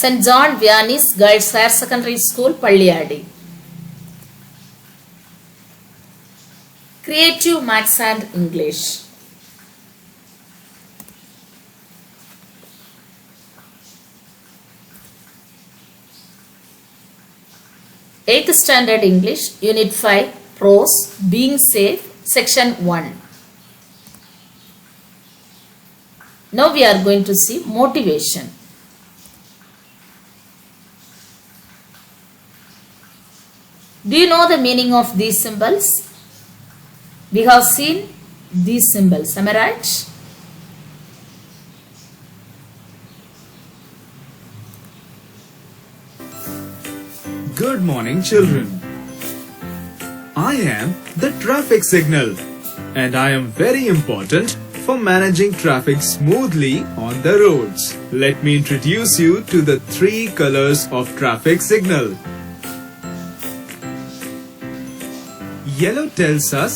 St. John Vianney's Girls Higher Secondary School, Palliyadi. Creative Maths and English. Eighth Standard English, Unit 5, Prose, Being Safe, Section 1. Now we are going to see motivation. Do you know the meaning of these symbols? We have seen these symbols, am I right? Good morning, children. I am the traffic signal, and I am very important for managing traffic smoothly on the roads. Let me introduce you to the 3 colors of traffic signal. Yellow tells us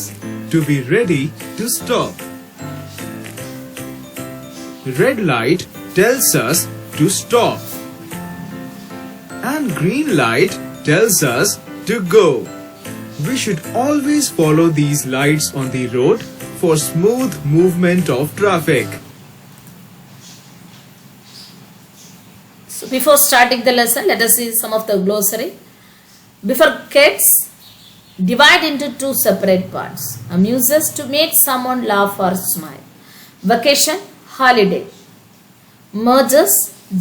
to be ready to stop. Red light tells us to stop. And green light tells us to go. We should always follow these lights on the road for smooth movement of traffic. So before starting the lesson, let us see some of the glossary. Before kids, divide into 2 separate parts. Amuses, to make someone laugh or smile. Vacation, holiday. Merges,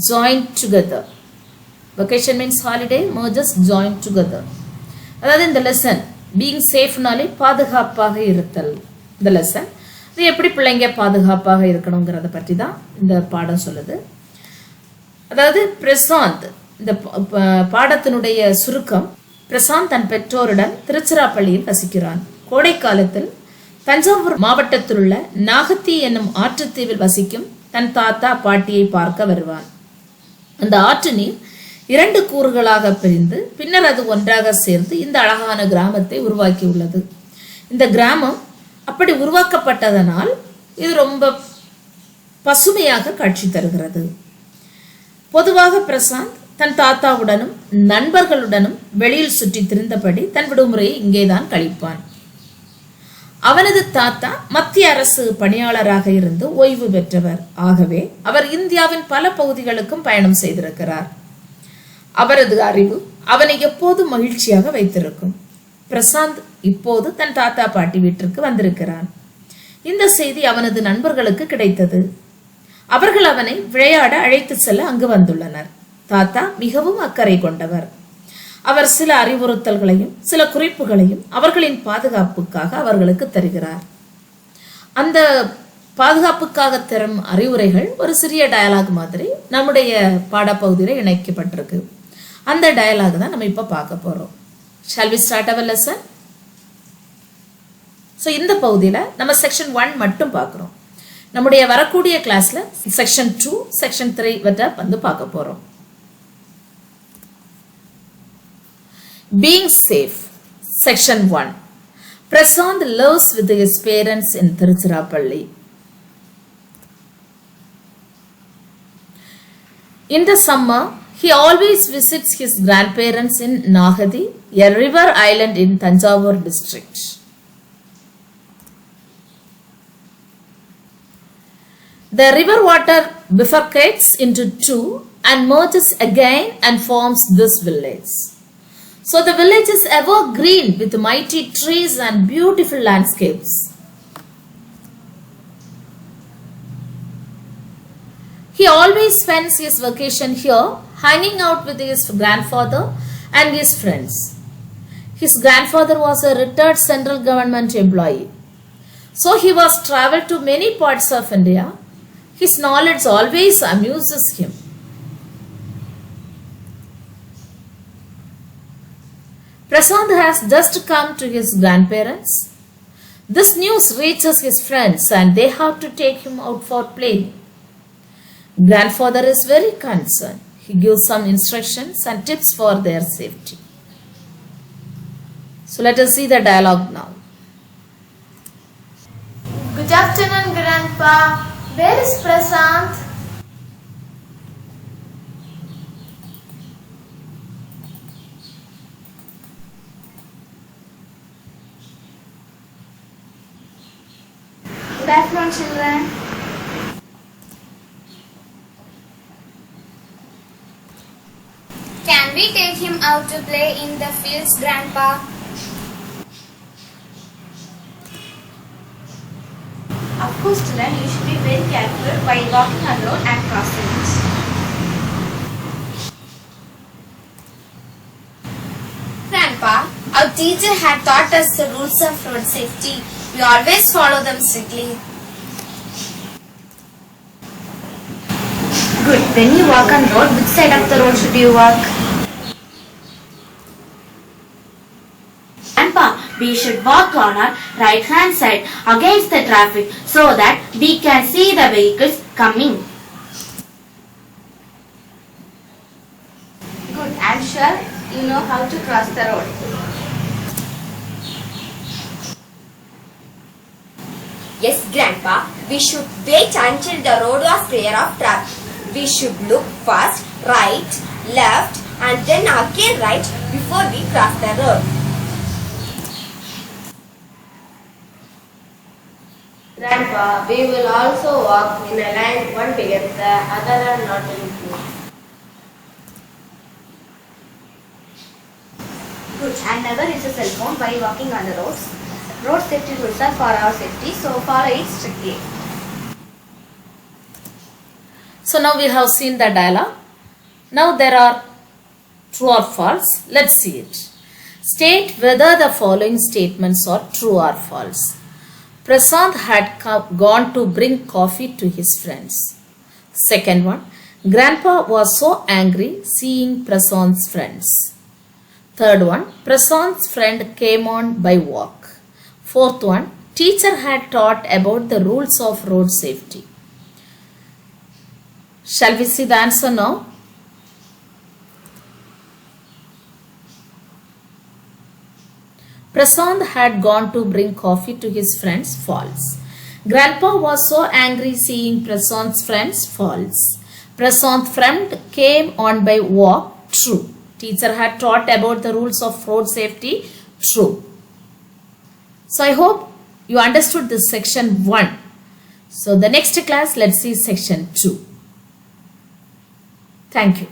join together. Vacation means holiday, merges, join together. அதாவது இந்த lesson being சேஃப்னாலே பாதுகாப்பாக இருத்தல். இந்த lesson இது எப்படி பிள்ளைங்க பாதுகாப்பாக இருக்கணுங்கிறத பற்றி தான் இந்த பாடம் சொல்லுது. அதாவது பிரசாந்த், இந்த பாடத்தினுடைய சுருக்கம், பிரசாந்த் தன் பெற்றோருடன் திருச்சிராப்பள்ளியில் வசிக்கிறான். கோடை காலத்தில் தஞ்சாவூர் மாவட்டத்தில் உள்ள நாகத்தி என்னும் ஆற்றுத்தீவில் வசிக்கும் தன் தாத்தா பாட்டியை பார்க்க வருவான். அந்த ஆற்று நீர் 2 கூறுகளாக பிரிந்து பின்னர் அது ஒன்றாக சேர்ந்து இந்த அழகான கிராமத்தை உருவாக்கியுள்ளது. இந்த கிராமம் அப்படி உருவாக்கப்பட்டதனால் இது ரொம்ப பசுமையாக காட்சி தருகிறது. பொதுவாக பிரசாந்த் தன் தாத்தாவுடனும் நண்பர்களுடனும் வெளியில் சுற்றி திரிந்தபடி தன் விடுமுறையை இங்கேதான் கழிப்பான். அவனது தாத்தா மத்திய அரசு பணியாளராக இருந்து ஓய்வு பெற்றவர். ஆகவே அவர் இந்தியாவின் பல பகுதிகளுக்கும் பயணம் செய்திருக்கிறார். அவரது அறிவு அவனை எப்போதும் மகிழ்ச்சியாக வைத்திருக்கும். பிரசாந்த் இப்போது தன் தாத்தா பாட்டி வீட்டிற்கு வந்திருக்கிறான். இந்த செய்தி அவனது நண்பர்களுக்கு கிடைத்தது. அவர்கள் அவனை விளையாட அழைத்து செல்ல அங்கு வந்துள்ளனர். தாத்தா மிகவும் அக்கறை கொண்டவர். அவர் சில அறிவுறுத்தல்களையும் சில குறிப்புகளையும் அவர்களின் பாதுகாப்புக்காக அவர்களுக்கு தருகிறார். அந்த பாதுகாப்புக்காக தரும் அறிவுரைகள் ஒரு சிறிய டயலாக் மாதிரி நம்முடைய பாடப்பகுதியில் இணைக்கப்பட்டிருக்கு. அந்த டயலாக் தான் நம்ம இப்போ பார்க்க போகிறோம். Shall we start our lesson? So இந்த பகுதியில் நம்ம செக்ஷன் 1 மட்டும் பார்க்குறோம். நம்முடைய வரக்கூடிய கிளாஸில் செக்ஷன் 2, செக்ஷன் 3 வரை வந்து பார்க்க போகிறோம். Being safe. Section 1. Prasant lives with his parents in Tiruchirappalli. In the summer, he always visits his grandparents in Nagadi, a river island in Thanjavur district. The river water bifurcates into 2 and merges again and forms this village. So the village is evergreen with mighty trees and beautiful landscapes. He always spends his vacation here, hanging out with his grandfather and his friends. His grandfather was a retired central government employee. So he was traveled to many parts of India. His knowledge always amuses him. Prasant has just come to his grandparents. This news reaches his friends and they have to take him out for play. Grandfather is very concerned. He gives some instructions and tips for their safety. So let us see the dialogue now. Good afternoon, Grandpa. Where is Prasant? Good afternoon, children. Can we take him out to play in the fields, Grandpa? Of course, children, you should be very careful while walking on the road and crossing it. Grandpa, our teacher had taught us the rules of road safety. We always follow them strictly. Good. When you walk on the road, which side of the road should you walk? Grandpa, we should walk on our right hand side against the traffic so that we can see the vehicles coming. Good. I'm sure you know how to cross the road. Yes, Grandpa, we should wait until the road was clear of traffic. We should look first, right, left, and then again right before we cross the road. Grandpa, we will also walk in a line, one together, the other are not in two. Good. And never use a cell phone while walking on the roads. Road safety rules are for our safety, so follow it strictly. So now we have seen the dialogue. Now there are true or false. Let's see it. State whether the following statements are true or false. Prasad had gone to bring coffee to his friends. Second one, Grandpa was so angry seeing Prasad's friends. Third one, Prasad's friend came on by walk. Fourth one, teacher had taught about the rules of road safety. Shall we see the answer now? Prasad had gone to bring coffee to his friends. False. Grandpa was so angry seeing Prasad's friends. False. Prasad's friend came on by walk. True. Teacher had taught about the rules of road safety. True. So I hope you understood this section 1. So the next class, let's see section 2. Thank you.